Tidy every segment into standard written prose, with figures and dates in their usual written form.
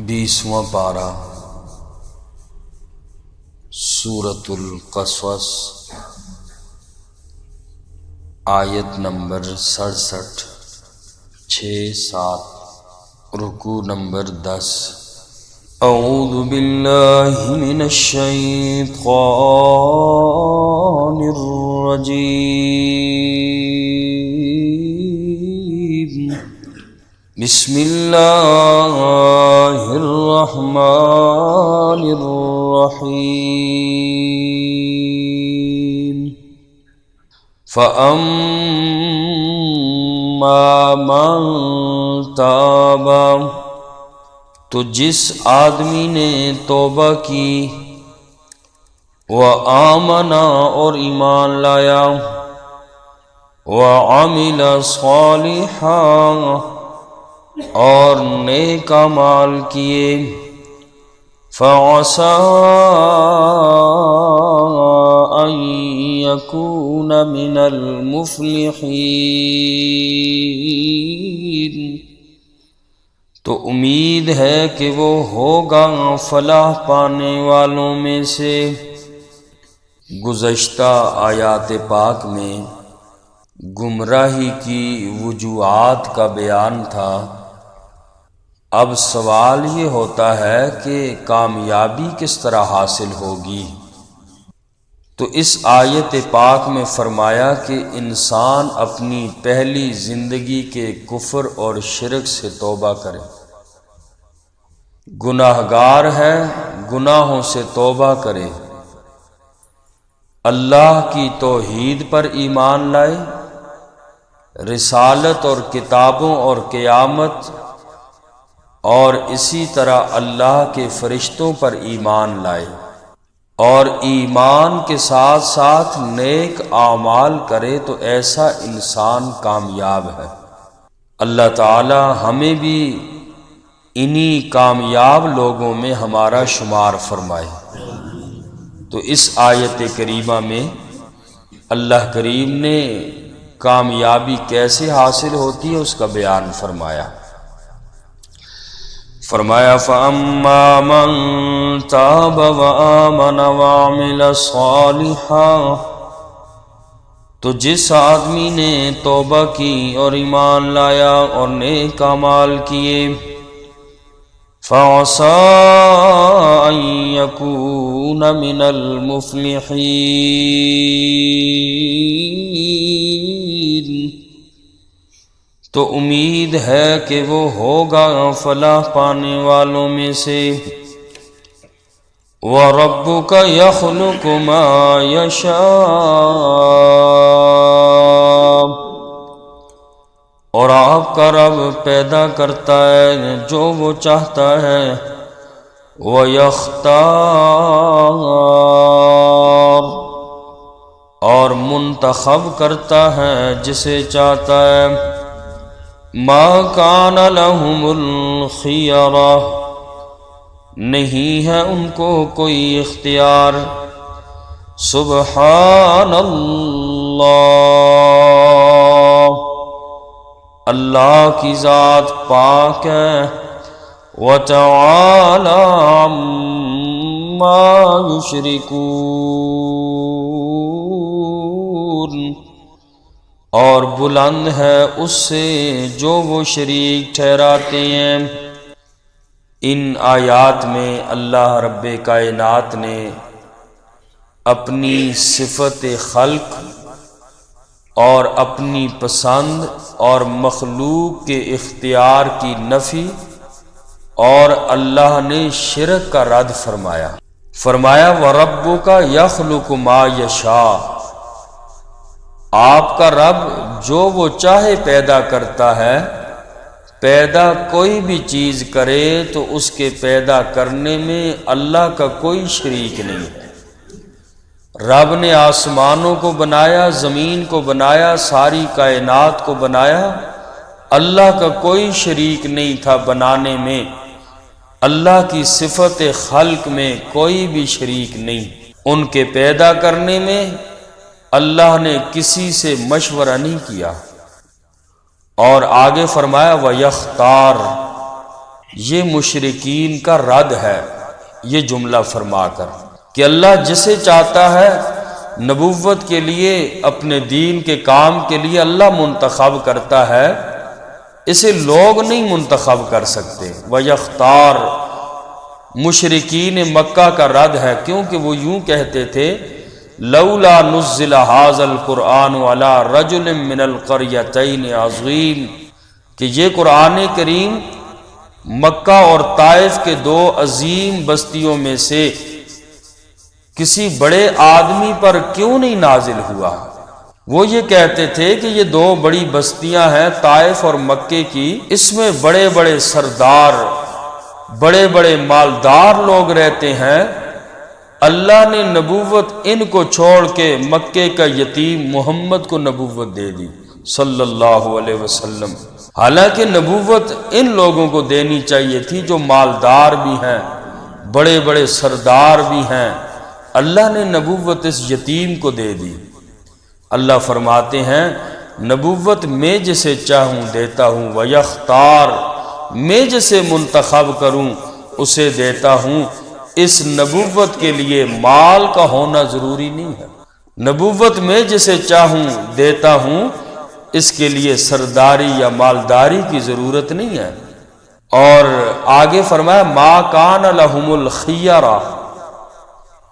20واں پارہ سورۃ القصص آیت نمبر 67 6-7 رکوع نمبر 10 اعوذ باللہ من الشیطان الرجیم بسم اللہ الرحمن الرحیم فَأَمَّا مَن تَابَ تو جس آدمی نے توبہ کی وَآمَنَ اور ایمان لایا وَعَمِلَ صَالِحًا اور نیک اعمال کیے فَعَسَىٰ أَن يَكُونَ مِنَ الْمُفْلِحِينَ تو امید ہے کہ وہ ہوگا فلاح پانے والوں میں سے۔ گزشتہ آیات پاک میں گمراہی کی وجوہات کا بیان تھا۔ اب سوال یہ ہوتا ہے کہ کامیابی کس طرح حاصل ہوگی؟ تو اس آیت پاک میں فرمایا کہ انسان اپنی پہلی زندگی کے کفر اور شرک سے توبہ کرے۔ گناہگار ہے، گناہوں سے توبہ کرے، اللہ کی توحید پر ایمان لائے، رسالت اور کتابوں اور قیامت اور اسی طرح اللہ کے فرشتوں پر ایمان لائے، اور ایمان کے ساتھ ساتھ نیک اعمال کرے تو ایسا انسان کامیاب ہے۔ اللہ تعالی ہمیں بھی انہی کامیاب لوگوں میں ہمارا شمار فرمائے۔ تو اس آیت کریمہ میں اللہ کریم نے کامیابی کیسے حاصل ہوتی ہے اس کا بیان فرمایا۔ فَأَمَّا مَن تَابَ وَآمَنَ وَعَمِلَ صَالِحًا تو جس آدمی نے توبہ کی اور ایمان لایا اور نیک اعمال کیے فَعَسَىٰ أَن يَكُونَ مِنَ الْمُفْلِحِينَ تو امید ہے کہ وہ ہوگا فلاح پانے والوں میں سے۔ وَرَبُّكَ يَخْلُقُ مَا يَشَاءُ اور آپ کا رب پیدا کرتا ہے جو وہ چاہتا ہے۔ وَيَخْتَارُ اور منتخب کرتا ہے جسے چاہتا ہے۔ مَا كَانَ لَهُمُ الْخِيَرَةُ نہیں ہے ان کو کوئی اختیار۔ سبحان اللہ اللہ کی ذات پاک ہے۔ وَتَعَالَى عَمَّا يُشْرِكُونَ اور بلند ہے اس سے جو وہ شریک ٹھہراتے ہیں۔ ان آیات میں اللہ رب کائنات نے اپنی صفت خلق اور اپنی پسند اور مخلوق کے اختیار کی نفی اور اللہ نے شرک کا رد فرمایا۔ وَرَبُّكَ يَخْلُقُ مَا يَشَاءُ آپ کا رب جو وہ چاہے پیدا کرتا ہے۔ پیدا کوئی بھی چیز کرے تو اس کے پیدا کرنے میں اللہ کا کوئی شریک نہیں۔ رب نے آسمانوں کو بنایا، زمین کو بنایا، ساری کائنات کو بنایا، اللہ کا کوئی شریک نہیں تھا بنانے میں۔ اللہ کی صفت خلق میں کوئی بھی شریک نہیں۔ ان کے پیدا کرنے میں اللہ نے کسی سے مشورہ نہیں کیا۔ اور آگے فرمایا وَيَخْتَارُ یہ مشرکین کا رد ہے یہ جملہ فرما کر کہ اللہ جسے چاہتا ہے نبوت کے لیے، اپنے دین کے کام کے لیے اللہ منتخب کرتا ہے، اسے لوگ نہیں منتخب کر سکتے۔ وَيَخْتَارُ مشرکین مکہ کا رد ہے، کیونکہ وہ یوں کہتے تھے لولا نزل هذا القرآن على رجل من القريتين عظیم، کہ یہ قرآن کریم مکہ اور طائف کے دو عظیم بستیوں میں سے کسی بڑے آدمی پر کیوں نہیں نازل ہوا۔ وہ یہ کہتے تھے کہ یہ دو بڑی بستیاں ہیں طائف اور مکے کی، اس میں بڑے بڑے سردار، بڑے بڑے مالدار لوگ رہتے ہیں، اللہ نے نبوت ان کو چھوڑ کے مکے کا یتیم محمد کو نبوت دے دی صلی اللہ علیہ وسلم۔ حالانکہ نبوت ان لوگوں کو دینی چاہیے تھی جو مالدار بھی ہیں، بڑے بڑے سردار بھی ہیں، اللہ نے نبوت اس یتیم کو دے دی۔ اللہ فرماتے ہیں نبوت میں جسے چاہوں دیتا ہوں، وَيَخْتَارُ میں جسے منتخب کروں اسے دیتا ہوں۔ اس نبوت کے لیے مال کا ہونا ضروری نہیں ہے، نبوت میں جسے چاہوں دیتا ہوں، اس کے لیے سرداری یا مالداری کی ضرورت نہیں ہے۔ اور آگے فرمایا مَا كَانَ لَهُمُ الْخِيَرَةُ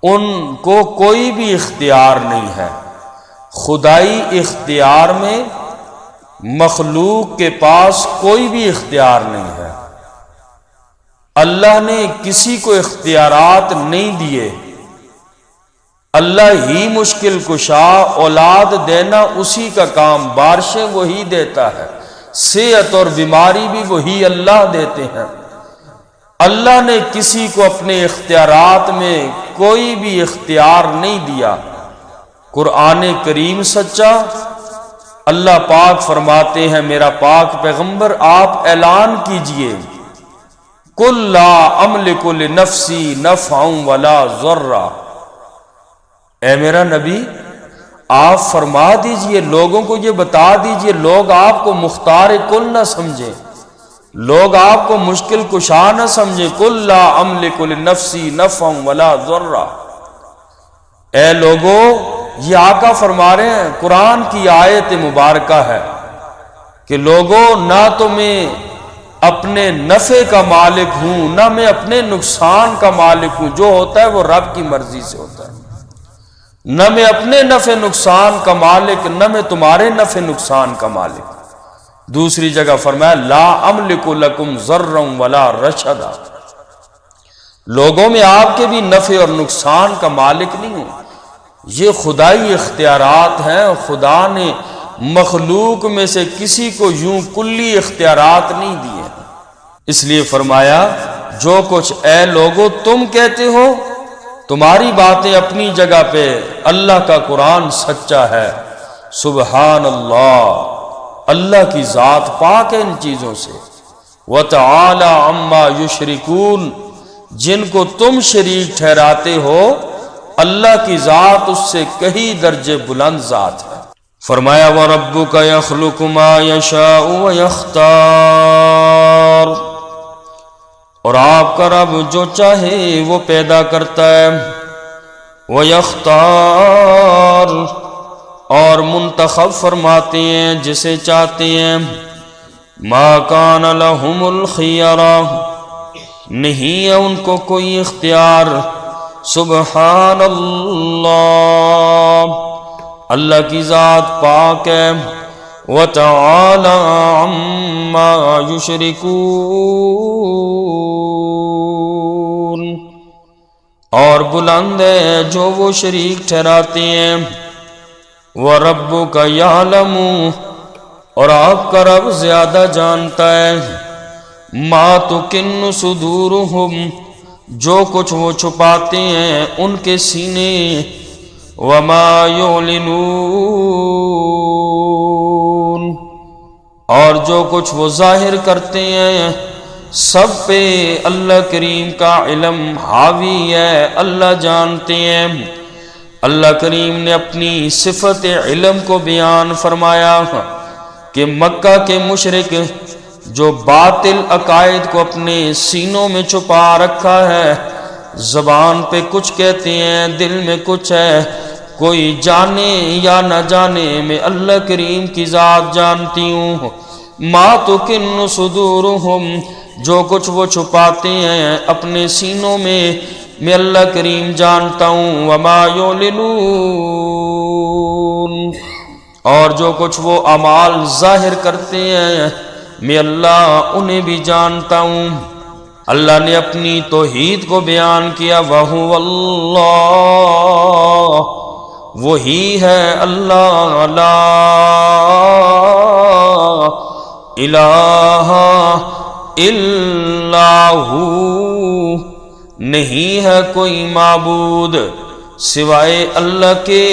ان کو کوئی بھی اختیار نہیں ہے۔ خدائی اختیار میں مخلوق کے پاس کوئی بھی اختیار نہیں ہے، اللہ نے کسی کو اختیارات نہیں دیے، اللہ ہی مشکل کشا، اولاد دینا اسی کا کام، بارشیں وہی دیتا ہے، صحت اور بیماری بھی وہی اللہ دیتے ہیں۔ اللہ نے کسی کو اپنے اختیارات میں کوئی بھی اختیار نہیں دیا۔ قرآن کریم سچا، اللہ پاک فرماتے ہیں میرا پاک پیغمبر آپ اعلان کیجئے قُلْ لَا أَمْلِكُ لِنَفْسِي نَفْعًا وَلَا ضَرًّا، اے میرا نبی آپ فرما دیجئے، لوگوں کو یہ بتا دیجئے، لوگ آپ کو مختار کل نہ سمجھیں، لوگ آپ کو مشکل کشا نہ سمجھیں۔ قُلْ لَا أَمْلِكُ لِنَفْسِي نَفْعًا وَلَا ضَرًّا، اے لوگو یہ آقا فرما رہے ہیں، قرآن کی آیت مبارکہ ہے کہ لوگو نہ تو میں اپنے نفع کا مالک ہوں نہ میں اپنے نقصان کا مالک ہوں، جو ہوتا ہے وہ رب کی مرضی سے ہوتا ہے، نہ میں اپنے نفع نقصان کا مالک نہ میں تمہارے نفع نقصان کا مالک۔ دوسری جگہ فرمایا لا املک لکم ضرا ولا رشدا، لوگوں میں آپ کے بھی نفع اور نقصان کا مالک نہیں ہوں، یہ خدائی اختیارات ہیں، خدا نے مخلوق میں سے کسی کو یوں کلی اختیارات نہیں دیے۔ اس لیے فرمایا جو کچھ اے لوگو تم کہتے ہو تمہاری باتیں اپنی جگہ پہ، اللہ کا قرآن سچا ہے، سبحان اللہ، اللہ کی ذات پاک ہے ان چیزوں سے، وَتَعَالَى عَمَّا يُشْرِكُونَ جن کو تم شریک ٹھہراتے ہو اللہ کی ذات اس سے کئی درجے بلند ذات ہے۔ فرمایا وَرَبُّكَ يَخْلُقُ مَا يَشَاءُ وَيَخْتَارُ اور آپ کا رب جو چاہے وہ پیدا کرتا ہے، وَيَخْتَارُ اور منتخب فرماتے ہیں جسے چاہتے ہیں، مَا كَانَ لَهُمُ الْخِيَرَةُ نہیں ہے ان کو کوئی اختیار، سبحان اللہ اللہ کی ذات پاک ہے، وَتَعَالَى عَمَّا يُشْرِكُونَ اور بلند ہے جو وہ شریک ٹھہراتے ہیں، وَرَبُّكَ يَعْلَمُ اور آپ کا رب زیادہ جانتا ہے، مَا تُكِنُّ صُدُورُهُمْ جو کچھ وہ چھپاتے ہیں ان کے سینے، وَمَا يُعْلِنُونَ اور جو کچھ وہ ظاہر کرتے ہیں، سب پہ اللہ کریم کا علم حاوی ہے، اللہ جانتے ہیں۔ اللہ کریم نے اپنی صفت علم کو بیان فرمایا کہ مکہ کے مشرک جو باطل عقائد کو اپنے سینوں میں چھپا رکھا ہے، زبان پہ کچھ کہتے ہیں، دل میں کچھ ہے، کوئی جانے یا نہ جانے میں اللہ کریم کی ذات جانتی ہوں۔ ما تکن صدورہم، جو کچھ وہ چھپاتے ہیں اپنے سینوں میں اللہ کریم جانتا ہوں۔ وما یعلنون، اور جو کچھ وہ اعمال ظاہر کرتے ہیں میں اللہ انہیں بھی جانتا ہوں۔ اللہ نے اپنی توحید کو بیان کیا، وَهُوَ اللَّهُ، وہی ہے اللہ، لا الہ الا ہو، نہیں ہے کوئی معبود سوائے اللہ کے،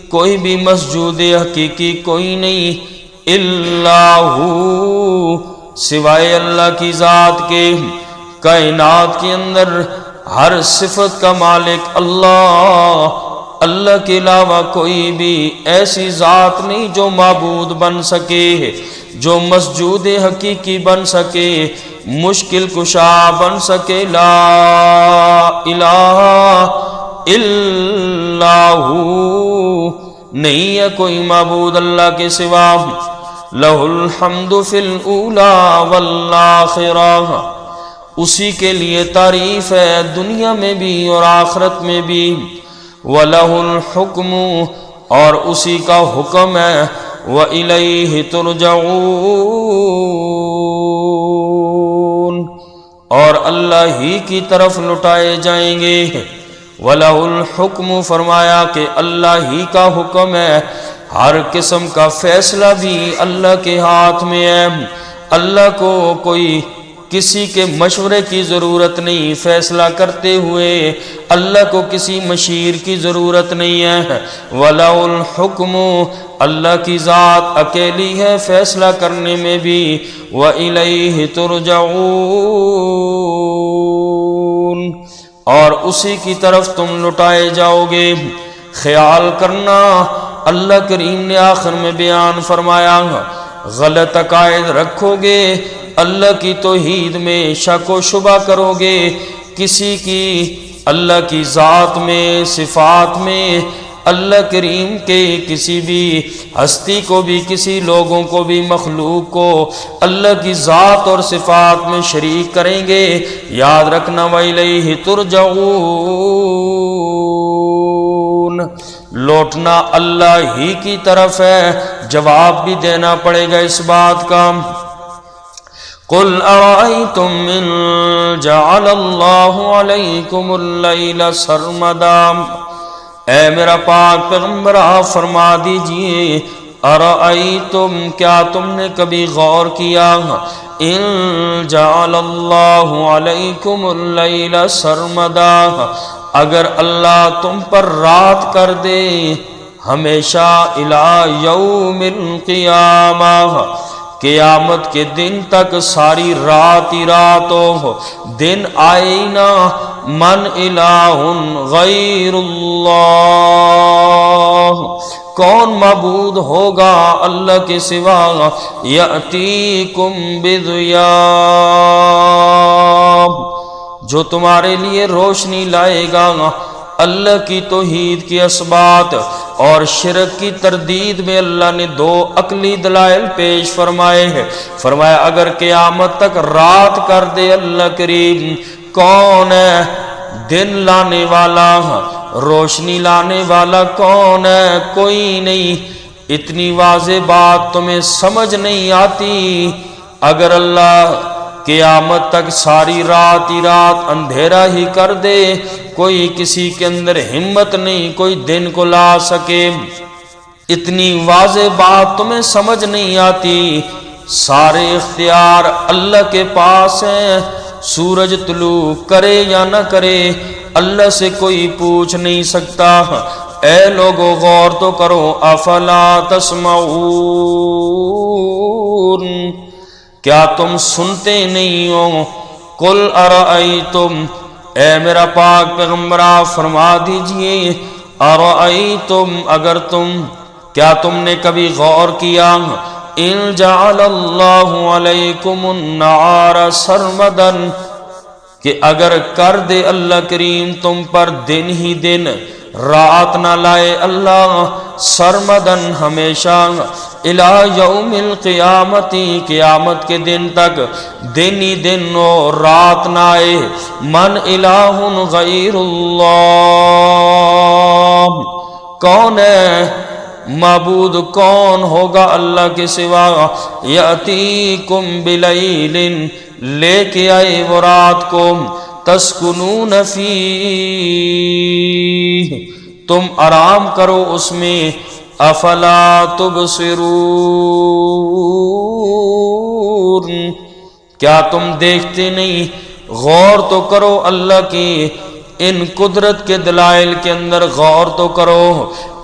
کوئی بھی مسجود حقیقی کوئی نہیں، الا ہو، سوائے اللہ کی ذات کے۔ کائنات کے اندر ہر صفت کا مالک اللہ، اللہ کے علاوہ کوئی بھی ایسی ذات نہیں جو معبود بن سکے، جو مسجود حقیقی بن سکے، مشکل کشا بن سکے۔ لا الہ الا ہو، نہیں ہے کوئی معبود اللہ کے سوا۔ لہ الحمد فی الاولی والآخرہ، اسی کے لیے تعریف ہے دنیا میں بھی اور آخرت میں بھی۔ وَلَهُ الْحُكْمُ، اور اسی کا حکم ہے۔ وَإِلَيْهِ تُرْجَعُونَ، اور اللہ ہی کی طرف لٹائے جائیں گے۔ وَلَهُ الْحُكْمُ، فرمایا کہ اللہ ہی کا حکم ہے، ہر قسم کا فیصلہ بھی اللہ کے ہاتھ میں ہے۔ اللہ کو کوئی کسی کے مشورے کی ضرورت نہیں، فیصلہ کرتے ہوئے اللہ کو کسی مشیر کی ضرورت نہیں ہے۔ وَلَهُ الْحُكْمُ، اللہ کی ذات اکیلی ہے فیصلہ کرنے میں بھی۔ وَإِلَيْهِ تُرْجَعُونَ، اور اسی کی طرف تم لٹائے جاؤ گے۔ خیال کرنا، اللہ کریم نے آخر میں بیان فرمایا، غلط عقائد رکھو گے، اللہ کی توحید میں شک و شبہ کرو گے، کسی کی اللہ کی ذات میں، صفات میں، اللہ کریم کے کسی بھی ہستی کو بھی، کسی لوگوں کو بھی، مخلوق کو اللہ کی ذات اور صفات میں شریک کریں گے، یاد رکھنا وَإِلَيْهِ تُرْجَعُونَ، لوٹنا اللہ ہی کی طرف ہے، جواب بھی دینا پڑے گا اس بات کا۔ قُلْ أَرَأَيْتُمْ إِنْ جَعَلَ اللَّهُ عَلَيْكُمُ اللَّيْلَ سَرْمَدًا، اے میرا پاک پیغمبر آپ فرما دیجئے، أَرَأَيْتُمْ، کیا تم نے کبھی غور کیا، إِنْ جَعَلَ اللَّهُ عَلَيْكُمُ اللَّيْلَ سَرْمَدًا، اگر اللہ تم پر رات کر دے ہمیشہ، إِلَى يَوْمِ الْقِيَامَةِ، قیامت کے دن تک ساری رات ہی رات ہو، دن آئے ہی نہ، من الہ غیر اللہ، کون معبود ہوگا اللہ کے سوا، یأتیکم بضیاء، جو تمہارے لیے روشنی لائے گا۔ اللہ کی توحید کی اثبات اور شرک کی تردید میں اللہ نے دو عقلی دلائل پیش فرمائے ہیں۔ فرمایا اگر قیامت تک رات کر دے اللہ کریم، کون ہے دن لانے والا، روشنی لانے والا کون ہے؟ کوئی نہیں۔ اتنی واضح بات تمہیں سمجھ نہیں آتی؟ اگر اللہ قیامت تک ساری رات ہی رات اندھیرا ہی کر دے، کوئی کسی کے اندر ہمت نہیں کوئی دن کو لا سکے۔ اتنی واضح بات تمہیں سمجھ نہیں آتی؟ سارے اختیار اللہ کے پاس ہیں، سورج طلوع کرے یا نہ کرے اللہ سے کوئی پوچھ نہیں سکتا۔ اے لوگو غور تو کرو، افلا تسمعون، کیا تم سنتے نہیں ہو؟ قل ارأیتم، اے میرا پاک پیغمبر آپ فرما دیجئے، ارأیتم، اگر کیا تم نے کبھی غور کیا، ان جعل اللہ علیکم النہار سرمدا، کہ اگر کر دے اللہ کریم تم پر دن ہی دن، رات نہ لائے اللہ، سرمدن ہمیشہ، الى یوم القیامت، قیامت کے دن تک دن ہی دن ہو رات نہ آئے، من الہ غیر اللہ، کون ہے معبود، کون ہوگا اللہ کے سوا، یاتیکم بلیل، لے کے آئے وہ رات کو، تسکنون فیہ، تم آرام کرو اس میں، افلا تبصرون، کیا تم دیکھتے نہیں؟ غور تو کرو اللہ کی ان قدرت کے دلائل کے اندر، غور تو کرو،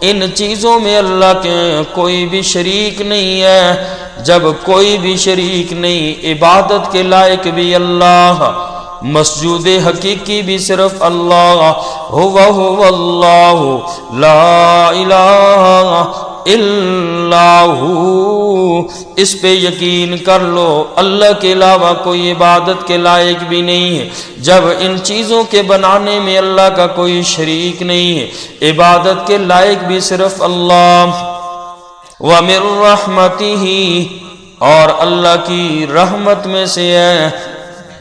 ان چیزوں میں اللہ کے کوئی بھی شریک نہیں ہے، جب کوئی بھی شریک نہیں، عبادت کے لائق بھی اللہ، مسجود حقیقی بھی صرف اللہ، هو اللہ لا الہ الا ہو، اس پہ یقین کر لو، اللہ کے علاوہ کوئی عبادت کے لائق بھی نہیں ہے، جب ان چیزوں کے بنانے میں اللہ کا کوئی شریک نہیں ہے، عبادت کے لائق بھی صرف اللہ، وَمِن رَحْمَتِهِ، اور اللہ کی رحمت میں سے ہے،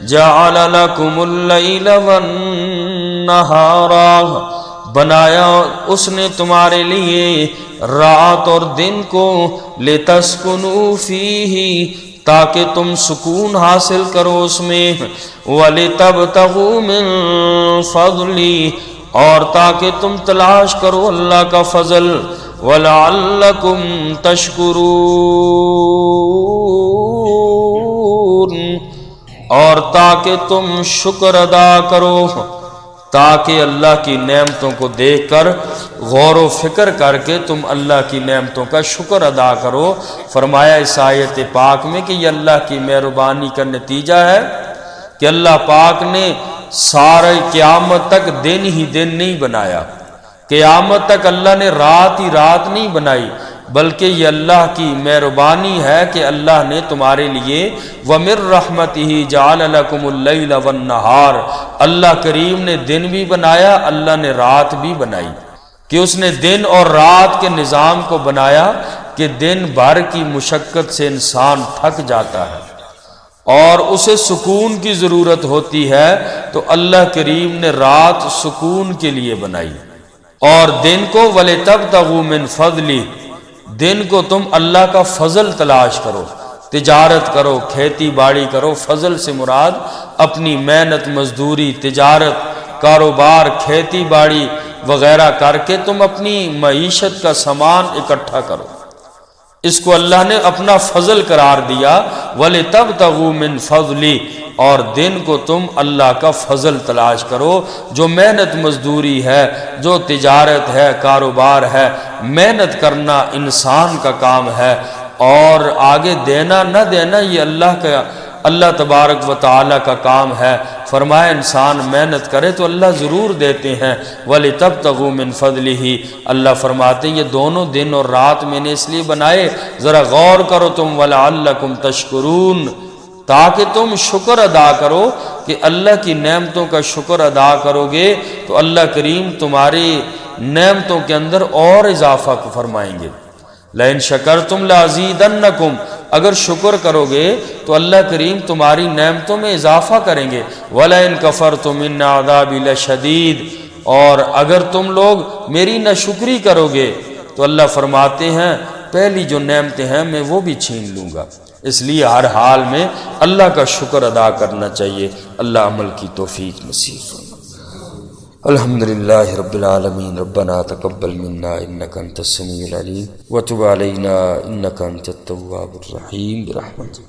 جَعَلَ لَكُمُ اللَّيْلَ وَالنَّهَارَ، بنایا اس نے تمہارے لیے رات اور دن کو، لِتَسْكُنُوا فِيهِ، تاکہ تم سکون حاصل کرو اس میں، وَلِتَبْتَغُوا مِن فَضْلِهِ، اور تاکہ تم تلاش کرو اللہ کا فضل، وَلَعَلَّكُمْ تَشْكُرُونَ، اور تاکہ تم شکر ادا کرو، تاکہ اللہ کی نعمتوں کو دیکھ کر غور و فکر کر کے تم اللہ کی نعمتوں کا شکر ادا کرو۔ فرمایا اس آیت پاک میں کہ یہ اللہ کی مہربانی کا نتیجہ ہے کہ اللہ پاک نے سارے قیامت تک دن ہی دن نہیں بنایا، قیامت تک اللہ نے رات ہی رات نہیں بنائی، بلکہ یہ اللہ کی مہربانی ہے کہ اللہ نے تمہارے لیے وَمِن رَحْمَتِهِ جَعَلَ لَكُمُ اللَّيْلَ وَالنَّهَارَ، اللہ کریم نے دن بھی بنایا، اللہ نے رات بھی بنائی، کہ اس نے دن اور رات کے نظام کو بنایا کہ دن بھر کی مشقت سے انسان تھک جاتا ہے اور اسے سکون کی ضرورت ہوتی ہے، تو اللہ کریم نے رات سکون کے لیے بنائی، اور دن کو وَلِتَبْتَغُوا مِن فَضْلِهِ، دن کو تم اللہ کا فضل تلاش کرو، تجارت کرو، کھیتی باڑی کرو، فضل سے مراد اپنی محنت مزدوری، تجارت، کاروبار، کھیتی باڑی وغیرہ کر کے تم اپنی معیشت کا سامان اکٹھا کرو، اس کو اللہ نے اپنا فضل قرار دیا، وَلِتَبْتَغُوا مِن فَضْلِهِ، اور دن کو تم اللہ کا فضل تلاش کرو، جو محنت مزدوری ہے، جو تجارت ہے، کاروبار ہے، محنت کرنا انسان کا کام ہے، اور آگے دینا نہ دینا یہ اللہ تبارک و تعالیٰ کا کام ہے۔ فرمایا انسان محنت کرے تو اللہ ضرور دیتے ہیں، وَلِتَبْتَغُوا مِن فَضْلِهِ، اللہ فرماتے ہیں یہ دونوں دن اور رات میں نے اس لیے بنائے، ذرا غور کرو تم، وَلَعَلَّكُمْ تَشْكُرُونَ، تاکہ تم شکر ادا کرو، کہ اللہ کی نعمتوں کا شکر ادا کرو گے تو اللہ کریم تمہاری نعمتوں کے اندر اور اضافہ فرمائیں گے، لَإِن شَكَرْتُمْ لَأَزِيدَنَّكُمْ، اگر شکر کرو گے تو اللہ کریم تمہاری نعمتوں میں اضافہ کریں گے، وَلَئِن كَفَرْتُمْ إِنَّ عَذَابِي لَشَدِيدٌ، اور اگر تم لوگ میری ناشکری کرو گے تو اللہ فرماتے ہیں پہلی جو نعمتیں ہیں میں وہ بھی چھین لوں گا، اس لیے ہر حال میں اللہ کا شکر ادا کرنا چاہیے۔ اللہ عمل کی توفیق نصیب فرمائے۔ الحمدللہ رب العالمین، ربنا تقبل منا انک انت السمیع العلیم وتب علینا انک انت التواب الرحیم برحمتک۔